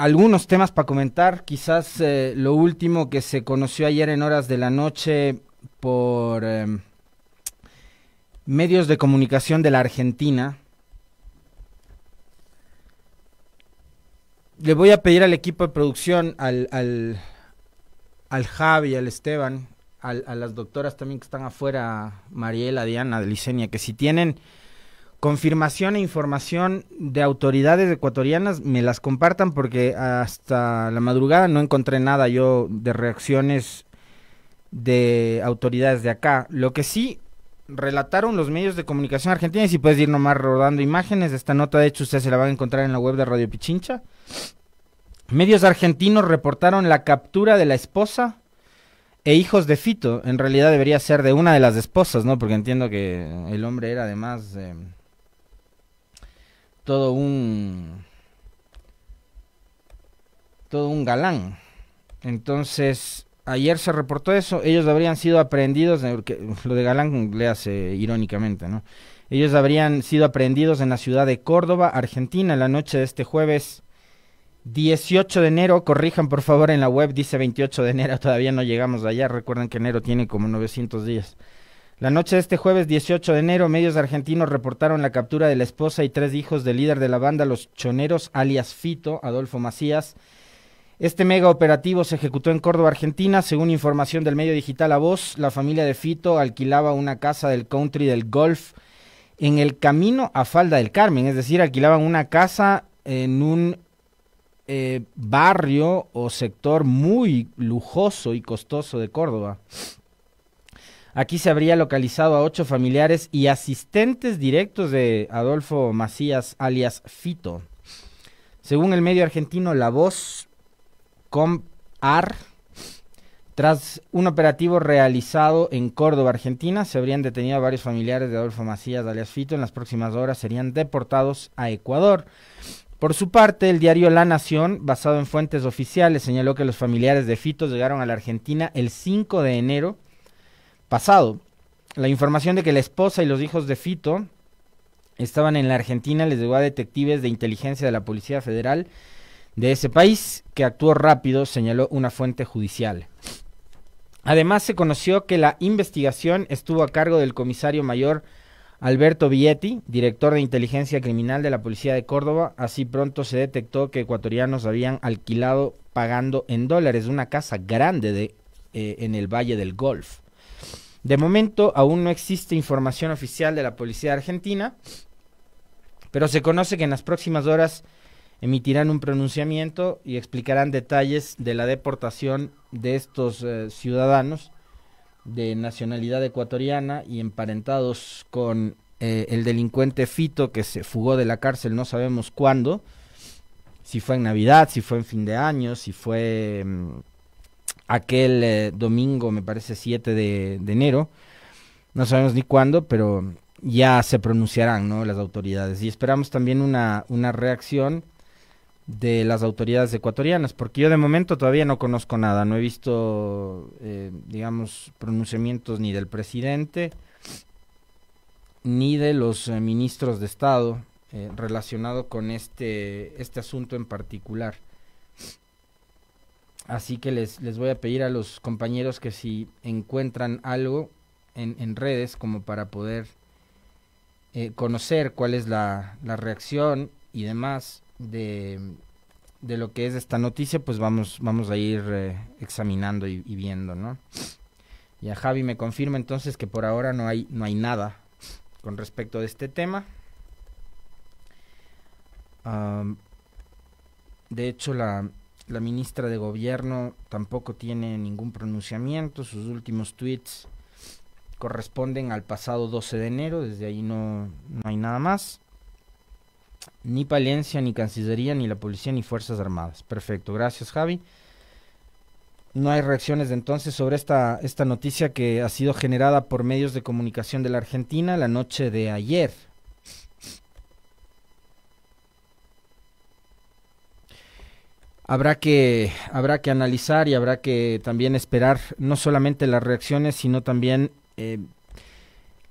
algunos temas para comentar. Quizás lo último que se conoció ayer en horas de la noche por medios de comunicación de la Argentina. Le voy a pedir al equipo de producción, al Javi, al Esteban, a las doctoras también que están afuera, Mariela, Diana, Licenia, que si tienen confirmación e información de autoridades ecuatorianas, me las compartan, porque hasta la madrugada no encontré nada yo de reacciones de autoridades de acá. Lo que sí relataron los medios de comunicación argentinos, y si puedes ir nomás rodando imágenes, esta nota de hecho ustedes se la van a encontrar en la web de Radio Pichincha. Medios argentinos reportaron la captura de la esposa e hijos de Fito. En realidad debería ser de una de las esposas, ¿no? Porque entiendo que el hombre era además todo un galán. Entonces, ayer se reportó eso. Ellos habrían sido aprehendidos, lo de galán le hace irónicamente, ¿no? Ellos habrían sido aprehendidos en la ciudad de Córdoba, Argentina, en la noche de este jueves 18 de enero. Corrijan por favor, en la web dice 28 de enero, todavía no llegamos allá. Recuerden que enero tiene como 900 días. La noche de este jueves 18 de enero, medios argentinos reportaron la captura de la esposa y 3 hijos del líder de la banda Los Choneros, alias Fito, Adolfo Macías. Este mega operativo se ejecutó en Córdoba, Argentina. Según información del medio digital La Voz, la familia de Fito alquilaba una casa del country del Golf en el camino a Falda del Carmen, es decir, alquilaban una casa en un barrio o sector muy lujoso y costoso de Córdoba. Aquí se habría localizado a 8 familiares y asistentes directos de Adolfo Macías, alias Fito. Según el medio argentino La Voz, Com.ar, tras un operativo realizado en Córdoba, Argentina, se habrían detenido a varios familiares de Adolfo Macías, alias Fito. En las próximas horas serían deportados a Ecuador. Por su parte, el diario La Nación, basado en fuentes oficiales, señaló que los familiares de Fito llegaron a la Argentina el 5 de enero pasado. La información de que la esposa y los hijos de Fito estaban en la Argentina les llegó a detectives de inteligencia de la Policía Federal de ese país, que actuó rápido, señaló una fuente judicial. Además, se conoció que la investigación estuvo a cargo del comisario mayor Alberto Vietti, director de inteligencia criminal de la Policía de Córdoba. Así pronto se detectó que ecuatorianos habían alquilado, pagando en dólares, una casa grande en el Valle del Golf. De momento aún no existe información oficial de la Policía Argentina, pero se conoce que en las próximas horas emitirán un pronunciamiento y explicarán detalles de la deportación de estos ciudadanos de nacionalidad ecuatoriana y emparentados con el delincuente Fito, que se fugó de la cárcel no sabemos cuándo, si fue en Navidad, si fue en fin de año, si fue aquel domingo, me parece 7 de enero, no sabemos ni cuándo, pero ya se pronunciarán, ¿no?, las autoridades, y esperamos también una reacción de las autoridades ecuatorianas, porque yo de momento todavía no conozco nada, no he visto, digamos, pronunciamientos ni del presidente, ni de los ministros de Estado relacionado con este asunto en particular. Así que les voy a pedir a los compañeros que si encuentran algo en redes como para poder conocer cuál es la reacción y demás de lo que es esta noticia, pues vamos a ir examinando y viendo, ¿no? Ya Javi me confirma entonces que por ahora no hay nada con respecto de este tema. De hecho, la ministra de Gobierno tampoco tiene ningún pronunciamiento. Sus últimos tweets corresponden al pasado 12 de enero, desde ahí no hay nada más. Ni Palencia, ni Cancillería, ni la Policía, ni Fuerzas Armadas. Perfecto, gracias Javi. No hay reacciones entonces sobre esta noticia que ha sido generada por medios de comunicación de la Argentina la noche de ayer. Habrá que analizar y habrá que también esperar no solamente las reacciones, sino también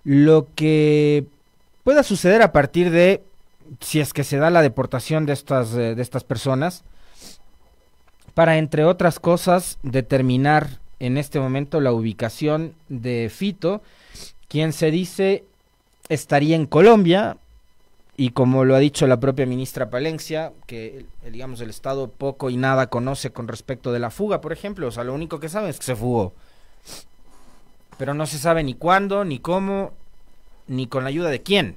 lo que pueda suceder a partir de, si es que se da la deportación de estas personas, para, entre otras cosas, determinar en este momento la ubicación de Fito, quien se dice estaría en Colombia, y como lo ha dicho la propia ministra Palencia, que digamos el Estado poco y nada conoce con respecto de la fuga, por ejemplo, o sea, lo único que sabe es que se fugó, pero no se sabe ni cuándo, ni cómo, ni con la ayuda de quién,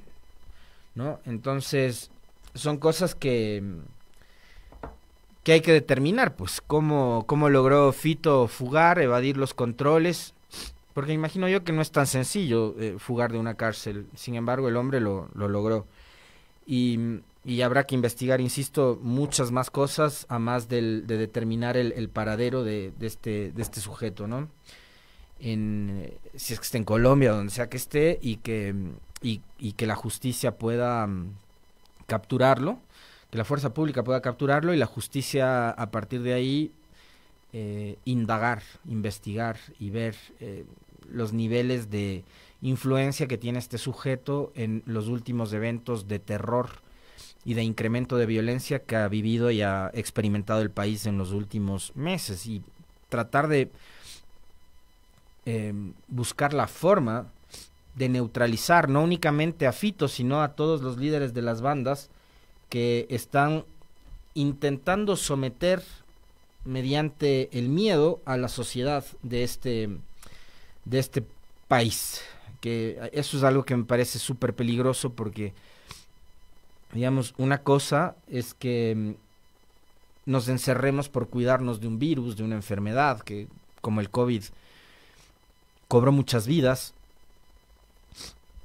¿no? Entonces, son cosas que hay que determinar, pues, cómo logró Fito fugar, evadir los controles, porque imagino yo que no es tan sencillo fugar de una cárcel, sin embargo el hombre lo logró. Y habrá que investigar, insisto, muchas más cosas, a más de determinar el paradero de este sujeto, ¿no? Si es que está en Colombia, donde sea que esté, y que la justicia pueda capturarlo, que la fuerza pública pueda capturarlo y la justicia a partir de ahí indagar, investigar y ver los niveles de influencia que tiene este sujeto en los últimos eventos de terror y de incremento de violencia que ha vivido y ha experimentado el país en los últimos meses, y tratar de buscar la forma de neutralizar no únicamente a Fito, sino a todos los líderes de las bandas que están intentando someter mediante el miedo a la sociedad de este país, que eso es algo que me parece súper peligroso, porque digamos, una cosa es que nos encerremos por cuidarnos de un virus, de una enfermedad que, como el COVID, cobró muchas vidas,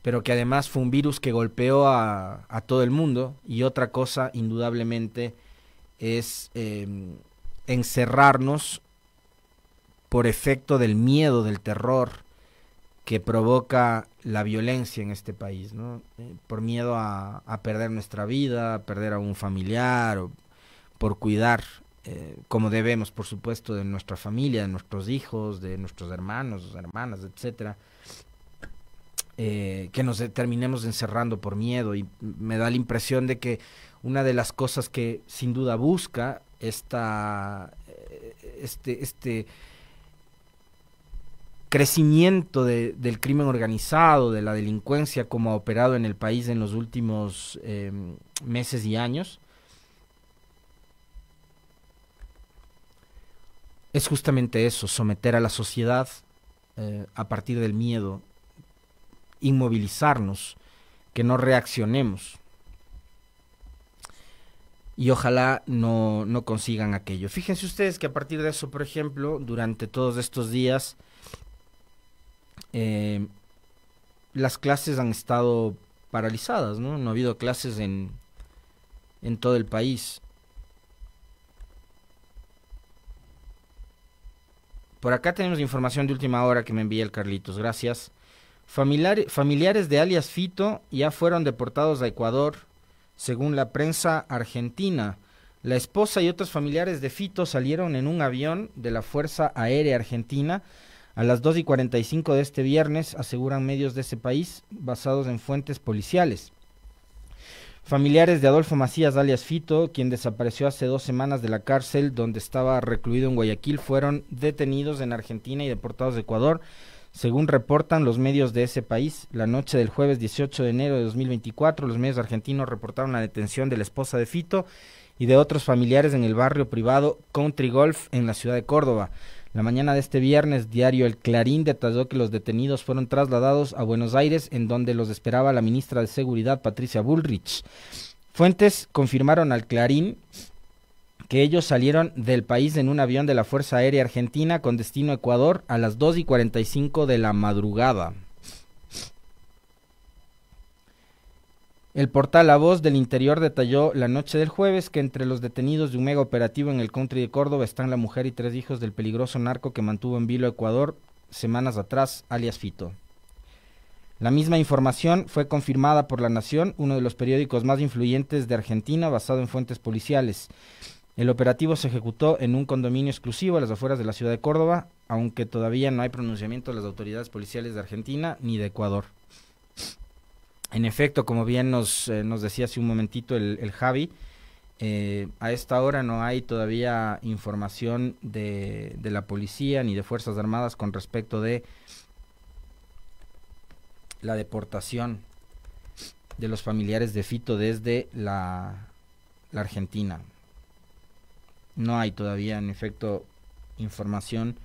pero que además fue un virus que golpeó a todo el mundo. Y otra cosa, indudablemente, es encerrarnos por efecto del miedo, del terror que provoca la violencia en este país, ¿no? Por miedo a perder nuestra vida, a perder a un familiar, o por cuidar, como debemos, por supuesto, de nuestra familia, de nuestros hijos, de nuestros hermanos, hermanas, etcétera. Que nos terminemos encerrando por miedo, y me da la impresión de que una de las cosas que sin duda busca este crecimiento del crimen organizado, de la delincuencia como ha operado en el país en los últimos meses y años, es justamente eso, someter a la sociedad a partir del miedo, inmovilizarnos, que no reaccionemos. Y ojalá no consigan aquello. Fíjense ustedes que a partir de eso, por ejemplo, durante todos estos días, las clases han estado paralizadas, ¿no? No ha habido clases en todo el país. Por acá tenemos información de última hora que me envía el Carlitos, gracias. Familiares de alias Fito ya fueron deportados a Ecuador, según la prensa argentina. La esposa y otros familiares de Fito salieron en un avión de la Fuerza Aérea Argentina a las 2:45 de este viernes, aseguran medios de ese país basados en fuentes policiales. Familiares de Adolfo Macías alias Fito, quien desapareció hace 2 semanas de la cárcel donde estaba recluido en Guayaquil, fueron detenidos en Argentina y deportados de Ecuador, según reportan los medios de ese país. La noche del jueves 18 de enero de 2024, los medios argentinos reportaron la detención de la esposa de Fito y de otros familiares en el barrio privado Country Golf en la ciudad de Córdoba. La mañana de este viernes, diario El Clarín detalló que los detenidos fueron trasladados a Buenos Aires, en donde los esperaba la ministra de Seguridad, Patricia Bullrich. Fuentes confirmaron al Clarín que ellos salieron del país en un avión de la Fuerza Aérea Argentina con destino a Ecuador a las 2:45 de la madrugada. El portal La Voz del Interior detalló la noche del jueves que entre los detenidos de un mega operativo en el country de Córdoba están la mujer y 3 hijos del peligroso narco que mantuvo en vilo a Ecuador semanas atrás, alias Fito. La misma información fue confirmada por La Nación, uno de los periódicos más influyentes de Argentina, basado en fuentes policiales. El operativo se ejecutó en un condominio exclusivo a las afueras de la ciudad de Córdoba, aunque todavía no hay pronunciamiento de las autoridades policiales de Argentina ni de Ecuador. En efecto, como bien nos decía hace un momentito el Javi, A esta hora no hay todavía información de la policía ni de Fuerzas Armadas con respecto de la deportación de los familiares de Fito desde la Argentina. No hay todavía, en efecto, información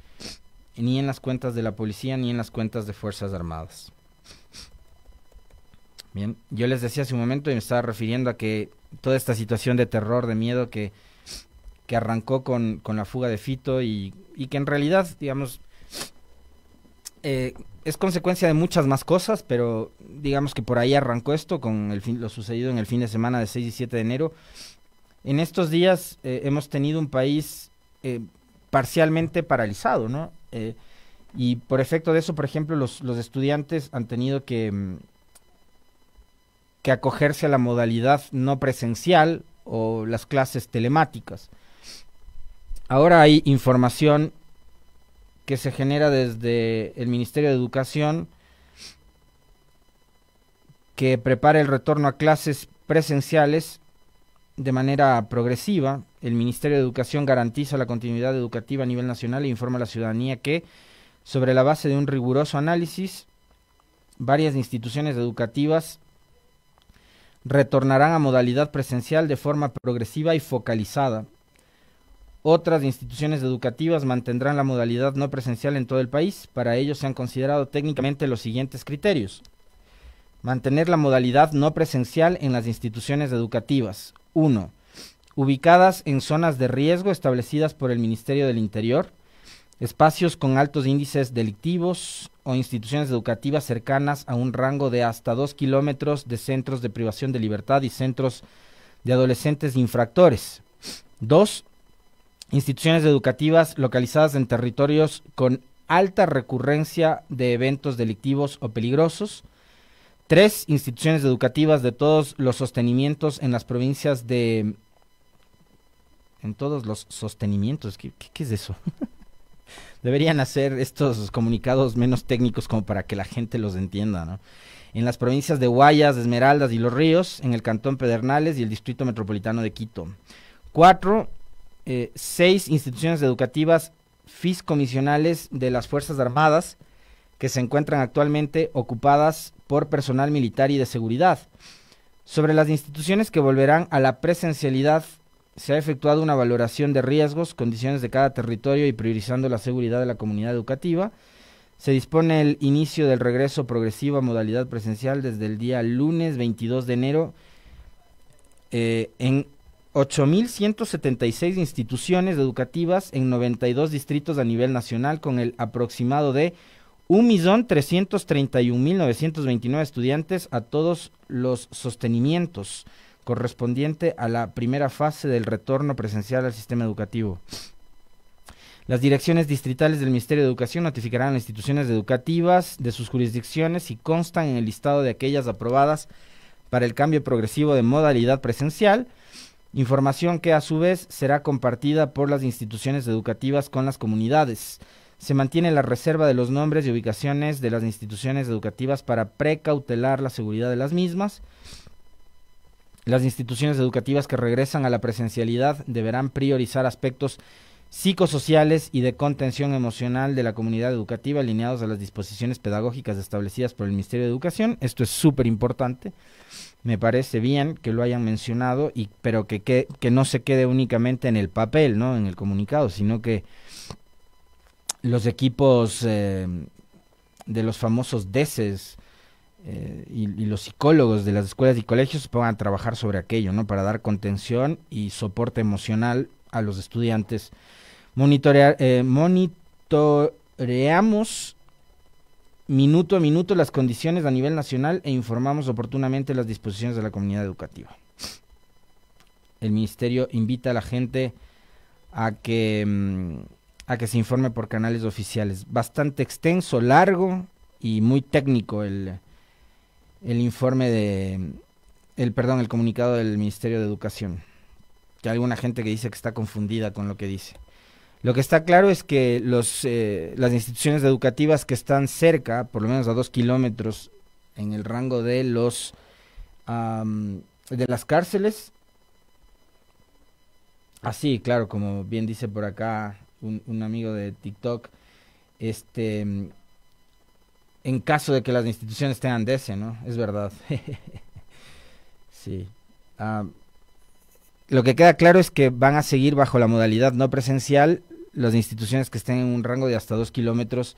ni en las cuentas de la policía ni en las cuentas de Fuerzas Armadas. Bien, yo les decía hace un momento y me estaba refiriendo a que toda esta situación de terror, de miedo que arrancó con la fuga de Fito y que en realidad, digamos, es consecuencia de muchas más cosas, pero digamos que por ahí arrancó esto con lo sucedido en el fin de semana de 6 y 7 de enero. En estos días hemos tenido un país parcialmente paralizado, ¿no? Y por efecto de eso, por ejemplo, los estudiantes han tenido que acogerse a la modalidad no presencial o las clases telemáticas. Ahora hay información que se genera desde el Ministerio de Educación que prepara el retorno a clases presenciales de manera progresiva. El Ministerio de Educación garantiza la continuidad educativa a nivel nacional e informa a la ciudadanía que, sobre la base de un riguroso análisis, varias instituciones educativas retornarán a modalidad presencial de forma progresiva y focalizada. Otras instituciones educativas mantendrán la modalidad no presencial en todo el país. Para ello se han considerado técnicamente los siguientes criterios: mantener la modalidad no presencial en las instituciones educativas. 1. Ubicadas en zonas de riesgo establecidas por el Ministerio del Interior, espacios con altos índices delictivos o instituciones educativas cercanas a un rango de hasta 2 kilómetros de centros de privación de libertad y centros de adolescentes infractores. 2. Instituciones educativas localizadas en territorios con alta recurrencia de eventos delictivos o peligrosos. 3. Instituciones educativas de todos los sostenimientos en las provincias de... En todos los sostenimientos, ¿qué es eso? Deberían hacer estos comunicados menos técnicos como para que la gente los entienda, ¿no? En las provincias de Guayas, Esmeraldas y Los Ríos, en el Cantón Pedernales y el Distrito Metropolitano de Quito. 4. 6 instituciones educativas fiscomisionales de las Fuerzas Armadas que se encuentran actualmente ocupadas por personal militar y de seguridad. Sobre las instituciones que volverán a la presencialidad, se ha efectuado una valoración de riesgos, condiciones de cada territorio y priorizando la seguridad de la comunidad educativa. Se dispone el inicio del regreso progresivo a modalidad presencial desde el día lunes 22 de enero en 8.176 instituciones educativas en 92 distritos a nivel nacional, con el aproximado de 1.331.929 estudiantes a todos los sostenimientos, correspondiente a la primera fase del retorno presencial al sistema educativo. Las direcciones distritales del Ministerio de Educación notificarán a las instituciones educativas de sus jurisdicciones y constan en el listado de aquellas aprobadas para el cambio progresivo de modalidad presencial, información que a su vez será compartida por las instituciones educativas con las comunidades. Se mantiene la reserva de los nombres y ubicaciones de las instituciones educativas para precautelar la seguridad de las mismas. Las instituciones educativas que regresan a la presencialidad deberán priorizar aspectos psicosociales y de contención emocional de la comunidad educativa alineados a las disposiciones pedagógicas establecidas por el Ministerio de Educación. Esto es súper importante. Me parece bien que lo hayan mencionado, pero que no se quede únicamente en el papel, ¿no? En el comunicado, sino que los equipos de los famosos DECES y los psicólogos de las escuelas y colegios puedan trabajar sobre aquello, ¿no? Para dar contención y soporte emocional a los estudiantes. Monitoreamos minuto a minuto las condiciones a nivel nacional e informamos oportunamente las disposiciones de la comunidad educativa. El ministerio invita a la gente a que se informe por canales oficiales. Bastante extenso, largo y muy técnico el informe el comunicado del Ministerio de Educación. Hay alguna gente que dice que está confundida con lo que dice. Lo que está claro es que las instituciones educativas que están cerca, por lo menos a 2 kilómetros, en el rango de las cárceles, Así, claro, como bien dice por acá un amigo de TikTok, este, en caso de que las instituciones tengan DESE, ¿no? Es verdad. Sí. Ah, lo que queda claro es que van a seguir bajo la modalidad no presencial las instituciones que estén en un rango de hasta 2 kilómetros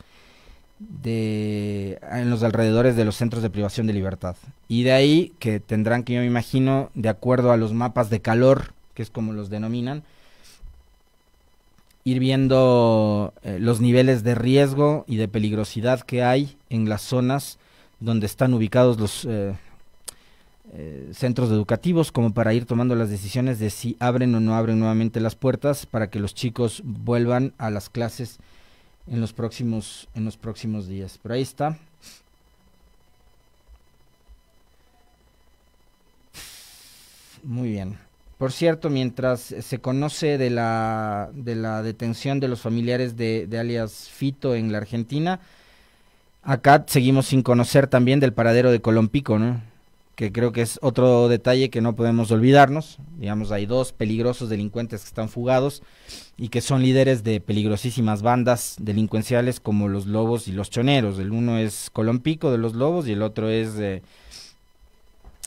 en los alrededores de los centros de privación de libertad. Y de ahí que tendrán que, yo me imagino, de acuerdo a los mapas de calor, que es como los denominan, ir viendo los niveles de riesgo y de peligrosidad que hay en las zonas donde están ubicados los centros educativos, como para ir tomando las decisiones de si abren o no abren nuevamente las puertas para que los chicos vuelvan a las clases en los próximos días. Pero ahí está. Muy bien. Por cierto, mientras se conoce de la detención de los familiares de alias Fito en la Argentina, acá seguimos sin conocer también del paradero de Colompico, ¿no? Que creo que es otro detalle que no podemos olvidarnos. Digamos, hay dos peligrosos delincuentes que están fugados y que son líderes de peligrosísimas bandas delincuenciales como los Lobos y los Choneros. El uno es Colompico de los Lobos y el otro es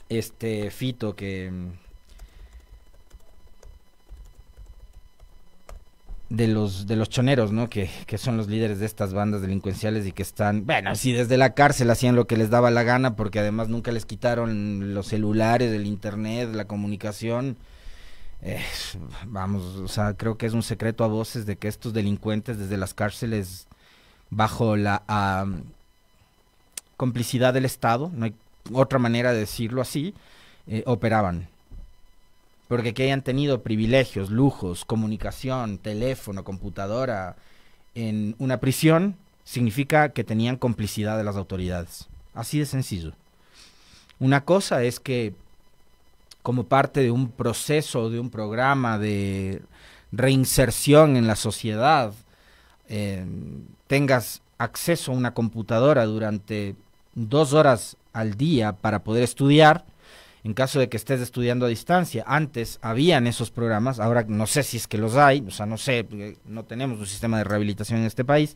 este Fito que de los choneros, ¿no? Que son los líderes de estas bandas delincuenciales y que están, bueno, sí, desde la cárcel hacían lo que les daba la gana, porque además nunca les quitaron los celulares, el internet, la comunicación. Eh, Vamos, o sea, creo que es un secreto a voces de que estos delincuentes desde las cárceles, bajo la complicidad del Estado, no hay otra manera de decirlo así, operaban. Porque que hayan tenido privilegios, lujos, comunicación, teléfono, computadora en una prisión, significa que tenían complicidad de las autoridades. Así de sencillo. Una cosa es que como parte de un proceso, de un programa de reinserción en la sociedad, eh, tengas acceso a una computadora durante 2 horas al día para poder estudiar, en caso de que estés estudiando a distancia. Antes habían esos programas, ahora no sé si es que los hay, o sea, no sé, no tenemos un sistema de rehabilitación en este país,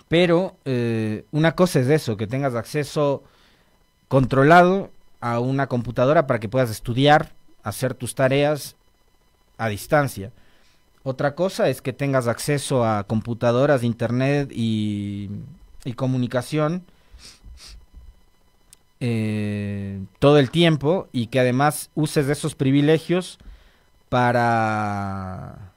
pero una cosa es eso, que tengas acceso controlado a una computadora para que puedas estudiar, hacer tus tareas a distancia. Otra cosa es que tengas acceso a computadoras, internet y comunicación todo el tiempo y que además uses de esos privilegios para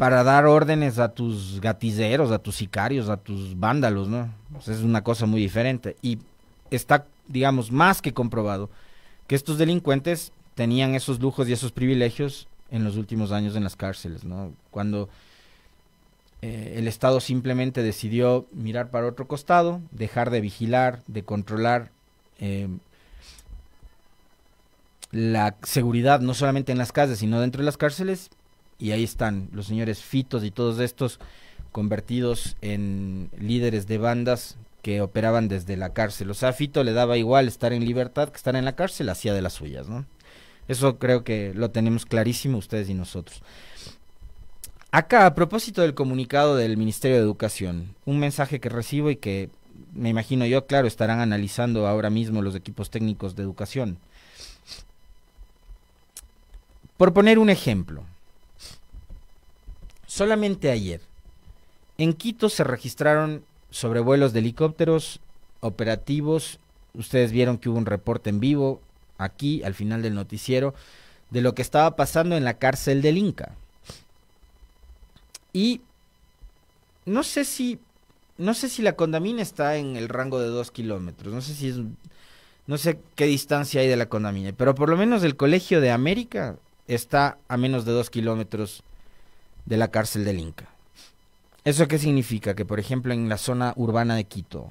para dar órdenes a tus gatilleros, a tus sicarios, a tus vándalos, ¿no? O sea, es una cosa muy diferente. Y está, digamos, más que comprobado que estos delincuentes tenían esos lujos y esos privilegios en los últimos años en las cárceles, ¿no? Cuando el Estado simplemente decidió mirar para otro costado, dejar de vigilar, de controlar la seguridad no solamente en las casas, sino dentro de las cárceles, y ahí están los señores Fitos y todos estos convertidos en líderes de bandas que operaban desde la cárcel. O sea, a Fito le daba igual estar en libertad que estar en la cárcel, hacía de las suyas, ¿no? Eso creo que lo tenemos clarísimo ustedes y nosotros. Acá, a propósito del comunicado del Ministerio de Educación, un mensaje que recibo y que me imagino yo, claro, estarán analizando ahora mismo los equipos técnicos de educación. Por poner un ejemplo, solamente ayer, en Quito se registraron sobrevuelos de helicópteros operativos. Ustedes vieron que hubo un reporte en vivo aquí al final del noticiero de lo que estaba pasando en la cárcel del Inca. Y no sé si la Condamine está en el rango de 2 kilómetros. No sé qué distancia hay de la Condamine, pero por lo menos el Colegio de América está a menos de 2 kilómetros de la cárcel del Inca. ¿Eso qué significa? Que, por ejemplo, en la zona urbana de Quito,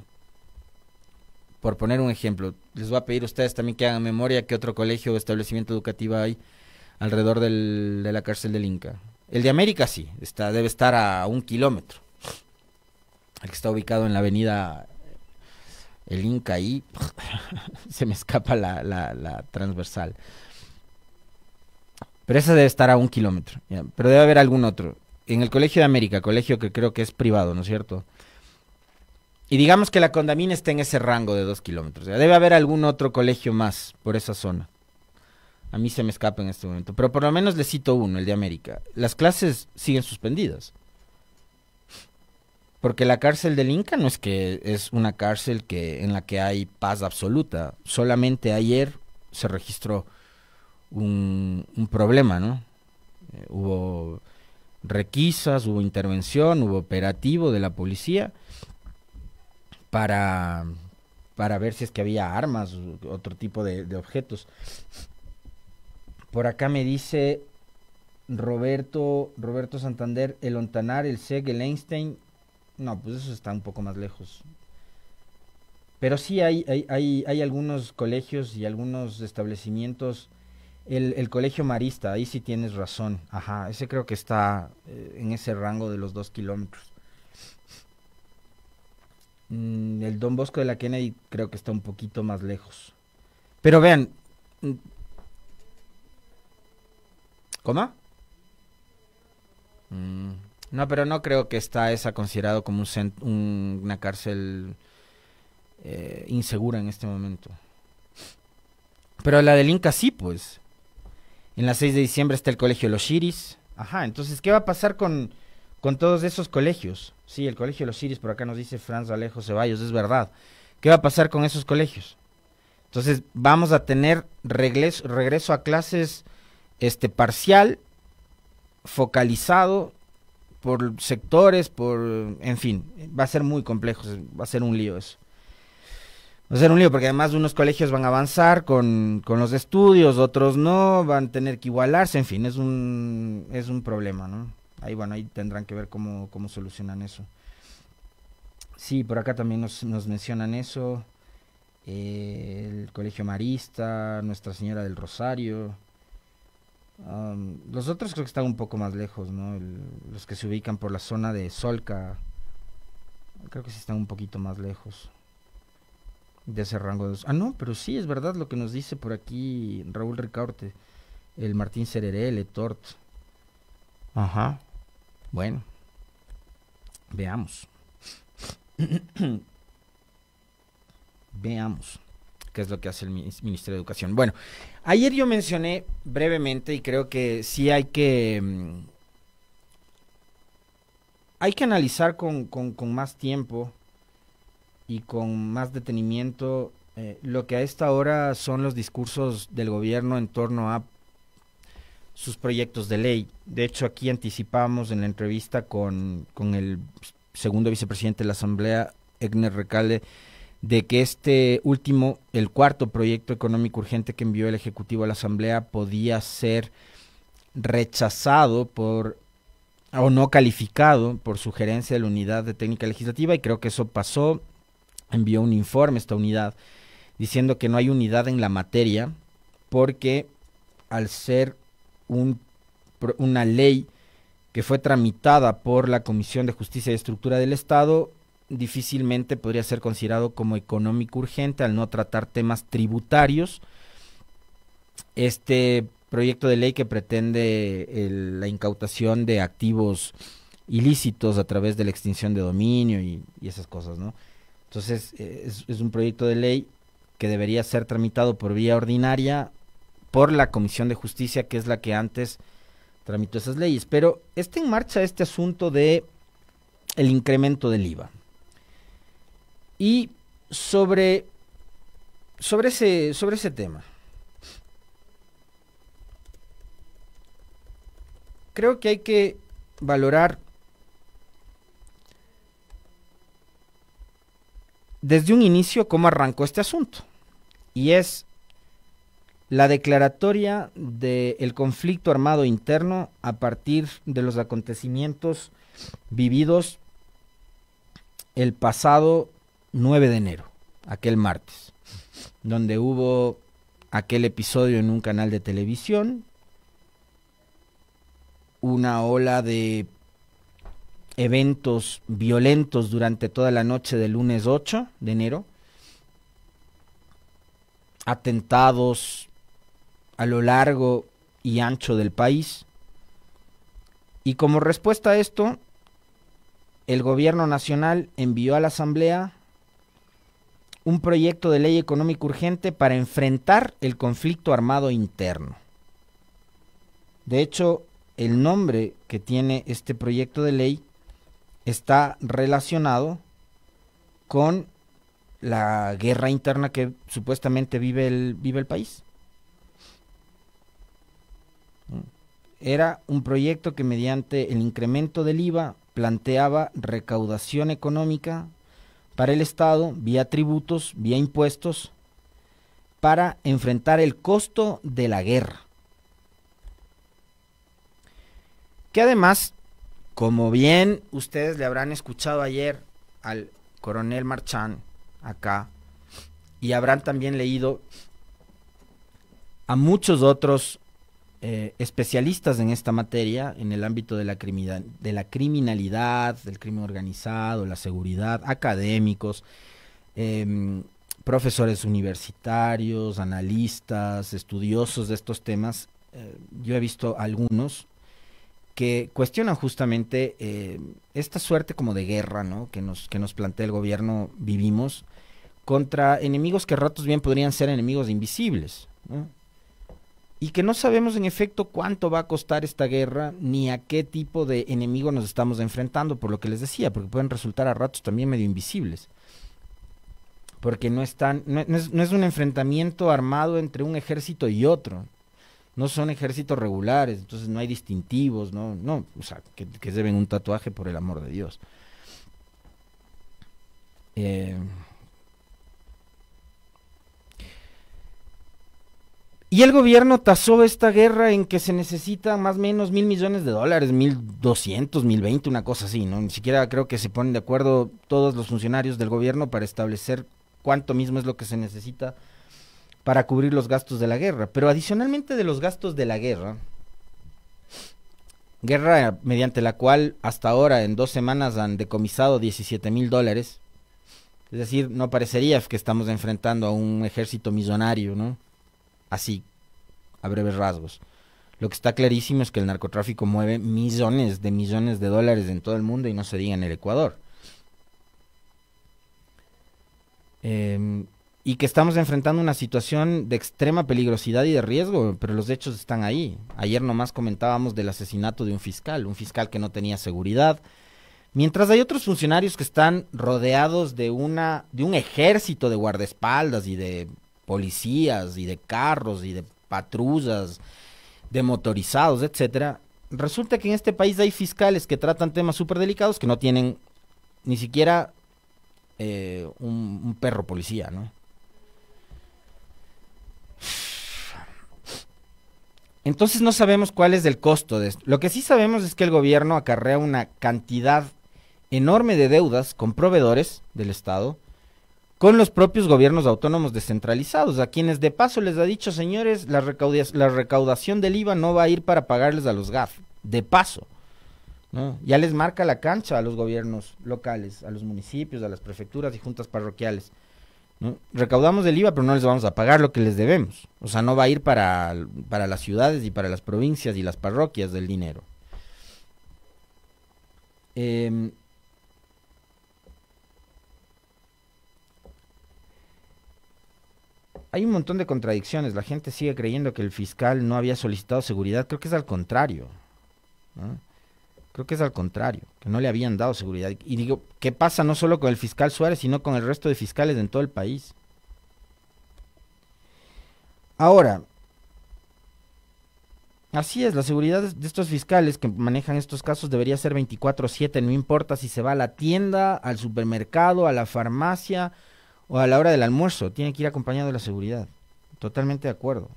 por poner un ejemplo, les voy a pedir a ustedes también que hagan memoria qué otro colegio o establecimiento educativo hay alrededor de la cárcel del Inca. El de América sí, debe estar a 1 kilómetro. El que está ubicado en la avenida El Inca, ahí se me escapa la transversal. Pero esa debe estar a 1 kilómetro, ya. Pero debe haber algún otro. En el Colegio de América, colegio que creo que es privado, ¿no es cierto? Y digamos que la Condamine está en ese rango de 2 kilómetros. Ya. Debe haber algún otro colegio más por esa zona. A mí se me escapa en este momento. Pero por lo menos le cito uno, el de América. Las clases siguen suspendidas. Porque la cárcel del Inca no es que es una cárcel en la que hay paz absoluta. Solamente ayer se registró un problema, ¿no? Hubo requisas, hubo intervención, hubo operativo de la policía para, para ver si es que había armas u otro tipo de objetos. Por acá me dice Roberto Santander, el Ontanar, el SEG, el Einstein. No, pues eso está un poco más lejos. Pero sí hay algunos colegios y algunos establecimientos. El colegio marista, ahí sí tienes razón. Ajá, ese creo que está en ese rango de los 2 kilómetros. El Don Bosco de la Kennedy creo que está un poquito más lejos. Pero vean, ¿cómo? Mm, no, pero no creo que está esa considerado como una cárcel insegura en este momento. Pero la del Inca sí, pues. En la 6 de diciembre está el colegio Los Chiris. Ajá, entonces, ¿qué va a pasar con todos esos colegios? Sí, el colegio Los Chiris, por acá nos dice Franz Alejo Ceballos, es verdad. ¿Qué va a pasar con esos colegios? Entonces, vamos a tener regreso a clases parcial, focalizado, por sectores, en fin, va a ser muy complejo, va a ser un lío eso. Va a ser un lío porque además unos colegios van a avanzar con los estudios, otros no, van a tener que igualarse, en fin, es un problema, ¿no? Ahí bueno, ahí tendrán que ver cómo solucionan eso. Sí, por acá también nos mencionan eso, el Colegio Marista, Nuestra Señora del Rosario. Los otros creo que están un poco más lejos, ¿no? Los que se ubican por la zona de Solca, creo que sí están un poquito más lejos de ese rango de... Ah, no, pero sí, es verdad lo que nos dice por aquí Raúl Ricaurte, el Martín Cereré, el Etort. Ajá, bueno, veamos. Veamos qué es lo que hace el Ministerio de Educación. Bueno, ayer yo mencioné brevemente y creo que sí hay que analizar con más tiempo y con más detenimiento lo que a esta hora son los discursos del gobierno en torno a sus proyectos de ley. De hecho, aquí anticipamos en la entrevista con el segundo vicepresidente de la Asamblea, Egner Recalde, de que este último, el cuarto proyecto económico urgente que envió el Ejecutivo a la Asamblea podía ser rechazado o no calificado por sugerencia de la Unidad de Técnica Legislativa, y creo que eso pasó. Envió un informe esta unidad diciendo que no hay unidad en la materia porque al ser una ley que fue tramitada por la Comisión de Justicia y Estructura del Estado, difícilmente podría ser considerado como económico urgente al no tratar temas tributarios. Este proyecto de ley que pretende la incautación de activos ilícitos a través de la extinción de dominio y esas cosas, ¿no? Entonces es un proyecto de ley que debería ser tramitado por vía ordinaria por la Comisión de Justicia, que es la que antes tramitó esas leyes. Pero está en marcha este asunto de el incremento del IVA. Y sobre ese tema, creo que hay que valorar desde un inicio cómo arrancó este asunto. Y es la declaratoria del conflicto armado interno a partir de los acontecimientos vividos el pasado 9 de enero, aquel martes, donde hubo aquel episodio en un canal de televisión, una ola de eventos violentos durante toda la noche del lunes 8 de enero, atentados a lo largo y ancho del país. Y como respuesta a esto, el gobierno nacional envió a la Asamblea un proyecto de ley económico urgente para enfrentar el conflicto armado interno. De hecho, el nombre que tiene este proyecto de ley está relacionado con la guerra interna que supuestamente vive el país. Era un proyecto que mediante el incremento del IVA planteaba recaudación económica para el Estado, vía tributos, vía impuestos, para enfrentar el costo de la guerra. Que además, como bien ustedes le habrán escuchado ayer al coronel Marchán acá, y habrán también leído a muchos otros especialistas en esta materia, en el ámbito de la criminalidad, del crimen organizado, la seguridad, académicos, profesores universitarios, analistas, estudiosos de estos temas. Yo he visto algunos que cuestionan justamente esta suerte como de guerra, ¿no?, que nos plantea el gobierno. Vivimos contra enemigos que a ratos bien podrían ser enemigos invisibles, ¿no?, y que no sabemos en efecto cuánto va a costar esta guerra, ni a qué tipo de enemigo nos estamos enfrentando, por lo que les decía, porque pueden resultar a ratos también medio invisibles. Porque no es un enfrentamiento armado entre un ejército y otro. No son ejércitos regulares, entonces no hay distintivos, no, o sea, que lleven un tatuaje, por el amor de Dios. Y el gobierno tasó esta guerra en que se necesita más o menos $1.000 millones, 1.200, 1.020, una cosa así, ¿no? Ni siquiera creo que se ponen de acuerdo todos los funcionarios del gobierno para establecer cuánto mismo es lo que se necesita para cubrir los gastos de la guerra. Pero adicionalmente de los gastos de la guerra mediante la cual hasta ahora en 2 semanas han decomisado $17.000, es decir, no parecería que estamos enfrentando a un ejército millonario, ¿no?, así, a breves rasgos. Lo que está clarísimo es que el narcotráfico mueve millones de dólares en todo el mundo, y no se diga en el Ecuador. Y que estamos enfrentando una situación de extrema peligrosidad y de riesgo, pero los hechos están ahí. Ayer nomás comentábamos del asesinato de un fiscal que no tenía seguridad, mientras hay otros funcionarios que están rodeados de un ejército de guardaespaldas y de policías y de carros y de patrullas, de motorizados, etcétera. Resulta que en este país hay fiscales que tratan temas súper delicados que no tienen ni siquiera un perro policía, ¿no? Entonces no sabemos cuál es el costo de esto. Lo que sí sabemos es que el gobierno acarrea una cantidad enorme de deudas con proveedores del Estado, con los propios gobiernos autónomos descentralizados, a quienes de paso les ha dicho: señores, la recaudación del IVA no va a ir para pagarles a los GAF, de paso, ¿no? Ya les marca la cancha a los gobiernos locales, a los municipios, a las prefecturas y juntas parroquiales, ¿no? Recaudamos el IVA, pero no les vamos a pagar lo que les debemos. O sea, no va a ir para las ciudades y para las provincias y las parroquias del dinero. Hay un montón de contradicciones. La gente sigue creyendo que el fiscal no había solicitado seguridad. Creo que es al contrario, ¿no? Creo que es al contrario, que no le habían dado seguridad. Y digo, ¿qué pasa no solo con el fiscal Suárez, sino con el resto de fiscales en todo el país? Ahora, así es, la seguridad de estos fiscales que manejan estos casos debería ser 24/7, no importa si se va a la tienda, al supermercado, a la farmacia o a la hora del almuerzo, tiene que ir acompañado de la seguridad. Totalmente de acuerdo.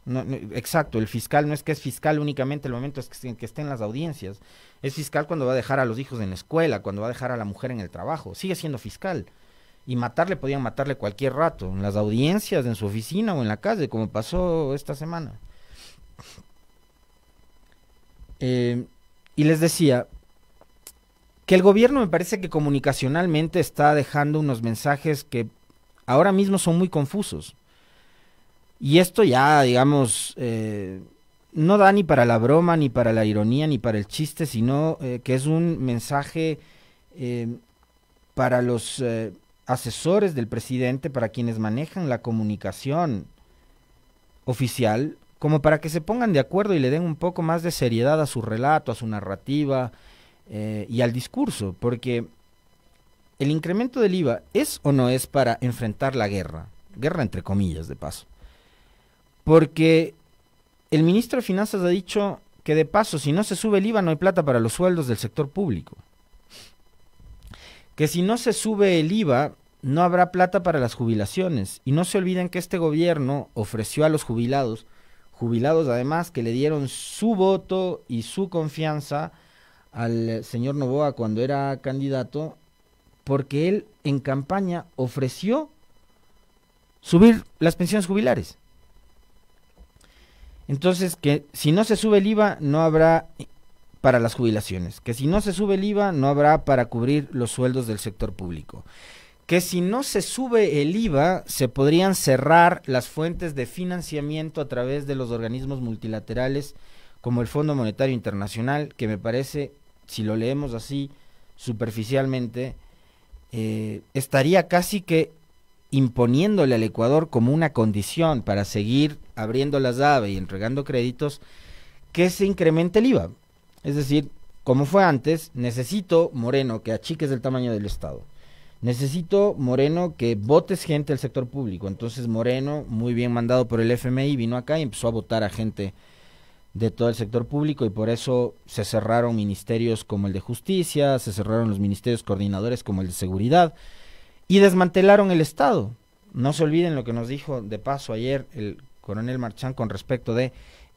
No, exacto, el fiscal no es que es fiscal únicamente el momento en que esté en las audiencias. Es fiscal cuando va a dejar a los hijos en la escuela, cuando va a dejar a la mujer en el trabajo. Sigue siendo fiscal. Y podían matarle cualquier rato, en las audiencias, en su oficina o en la calle, como pasó esta semana. Y les decía que el gobierno me parece que comunicacionalmente está dejando unos mensajes que ahora mismo son muy confusos. Y esto ya, digamos, no da ni para la broma, ni para la ironía, ni para el chiste, sino que es un mensaje eh, para los asesores del presidente, para quienes manejan la comunicación oficial, como para que se pongan de acuerdo y le den un poco más de seriedad a su relato, a su narrativa y al discurso, porque el incremento del IVA es o no es para enfrentar la guerra, guerra entre comillas de paso, porque el ministro de Finanzas ha dicho que de paso, si no se sube el IVA no hay plata para los sueldos del sector público, que si no se sube el IVA no habrá plata para las jubilaciones, y no se olviden que este gobierno ofreció a los jubilados, jubilados además que le dieron su voto y su confianza al señor Noboa cuando era candidato, porque él en campaña ofreció subir las pensiones jubilares. Entonces, que si no se sube el IVA no habrá para las jubilaciones, que si no se sube el IVA no habrá para cubrir los sueldos del sector público, que si no se sube el IVA se podrían cerrar las fuentes de financiamiento a través de los organismos multilaterales como el Fondo Monetario Internacional, que me parece, si lo leemos así superficialmente, estaría casi que imponiéndole al Ecuador como una condición para seguir abriendo la llave y entregando créditos, que se incremente el IVA. Es decir, como fue antes, necesito, Moreno, que achiques el tamaño del Estado. Necesito, Moreno, que votes gente del sector público. Entonces Moreno, muy bien mandado por el FMI, vino acá y empezó a votar a gente de todo el sector público, y por eso se cerraron ministerios como el de Justicia, se cerraron los ministerios coordinadores como el de Seguridad, y desmantelaron el Estado. No se olviden lo que nos dijo de paso ayer el coronel Marchán con respecto de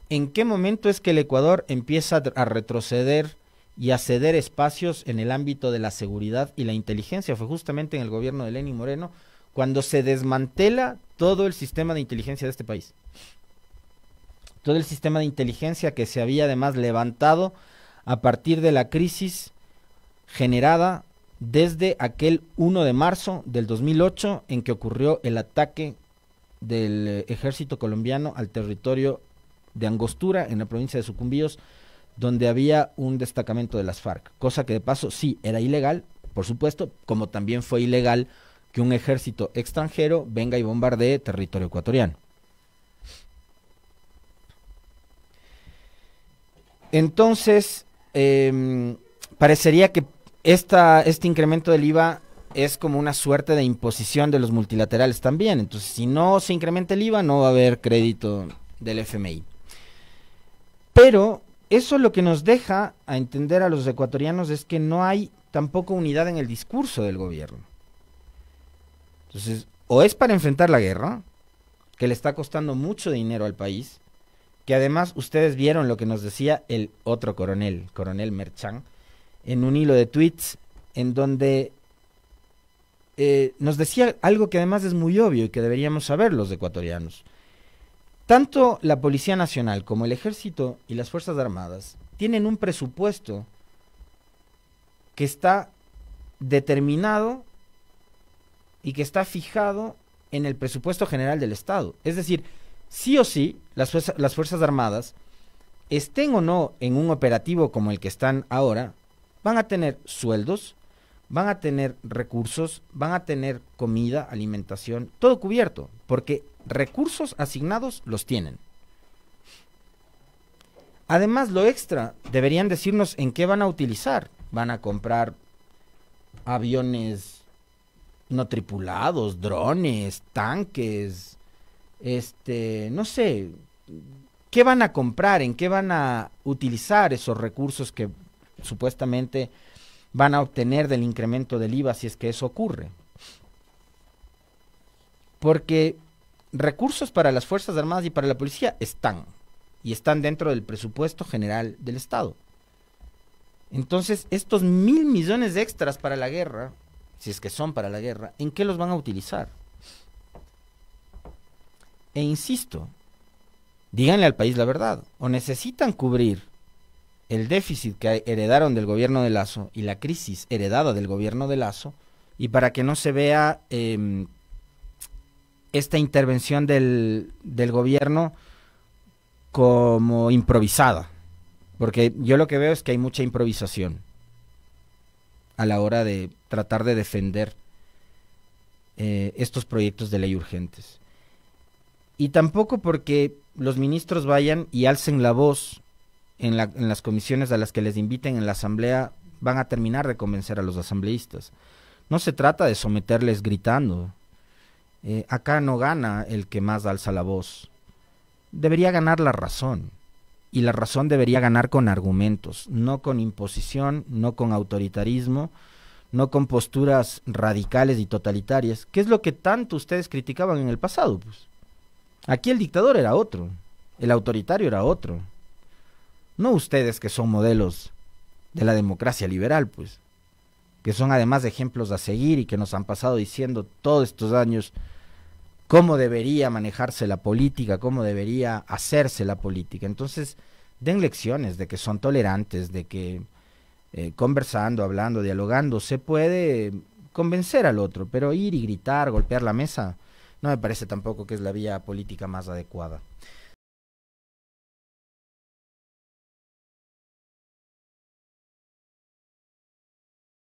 en qué momento es que el Ecuador empieza a retroceder y a ceder espacios en el ámbito de la seguridad y la inteligencia. Fue justamente en el gobierno de Lenín Moreno cuando se desmantela todo el sistema de inteligencia de este país. Todo el sistema de inteligencia que se había además levantado a partir de la crisis generada desde aquel 1 de marzo del 2008 en que ocurrió el ataque del ejército colombiano al territorio de Angostura en la provincia de Sucumbíos, donde había un destacamento de las FARC, cosa que de paso sí era ilegal, por supuesto, como también fue ilegal que un ejército extranjero venga y bombardee territorio ecuatoriano. Entonces, parecería que este incremento del IVA es como una suerte de imposición de los multilaterales también. Entonces, si no se incrementa el IVA, no va a haber crédito del FMI. Pero eso lo que nos deja a entender a los ecuatorianos es que no hay tampoco unidad en el discurso del gobierno. Entonces, o es para enfrentar la guerra, que le está costando mucho dinero al país, que además ustedes vieron lo que nos decía el otro coronel Merchán, en un hilo de tweets en donde nos decía algo que además es muy obvio y que deberíamos saber los ecuatorianos. Tanto la Policía Nacional como el Ejército y las Fuerzas Armadas tienen un presupuesto que está determinado y que está fijado en el presupuesto general del Estado. Es decir, sí o sí, las Fuerzas Armadas, estén o no en un operativo como el que están ahora, van a tener sueldos, van a tener recursos, van a tener comida, alimentación, todo cubierto, porque recursos asignados los tienen. Además, lo extra, deberían decirnos en qué van a utilizar. Van a comprar aviones no tripulados, drones, tanques, no sé, ¿qué van a comprar? ¿En qué van a utilizar esos recursos que supuestamente van a obtener del incremento del IVA si es que eso ocurre? Porque recursos para las Fuerzas Armadas y para la policía están, y están dentro del presupuesto general del Estado. Entonces, estos 1.000 millones de extras para la guerra, si es que son para la guerra, ¿en qué los van a utilizar? E insisto, díganle al país la verdad, o necesitan cubrir el déficit que heredaron del gobierno de Lasso y la crisis heredada del gobierno de Lasso, y para que no se vea esta intervención del gobierno como improvisada, porque yo lo que veo es que hay mucha improvisación a la hora de tratar de defender estos proyectos de ley urgentes. Y tampoco porque los ministros vayan y alcen la voz en las comisiones a las que les inviten en la asamblea, van a terminar de convencer a los asambleístas. No se trata de someterles gritando. Acá no gana el que más alza la voz. Debería ganar la razón. Y la razón debería ganar con argumentos, no con imposición, no con autoritarismo, no con posturas radicales y totalitarias, que es lo que tanto ustedes criticaban en el pasado, pues. Aquí el dictador era otro, el autoritario era otro. No ustedes que son modelos de la democracia liberal, pues, que son además ejemplos a seguir y que nos han pasado diciendo todos estos años cómo debería manejarse la política, cómo debería hacerse la política. Entonces, den lecciones de que son tolerantes, de que conversando, hablando, dialogando, se puede convencer al otro, pero ir y gritar, golpear la mesa, no me parece tampoco que es la vía política más adecuada.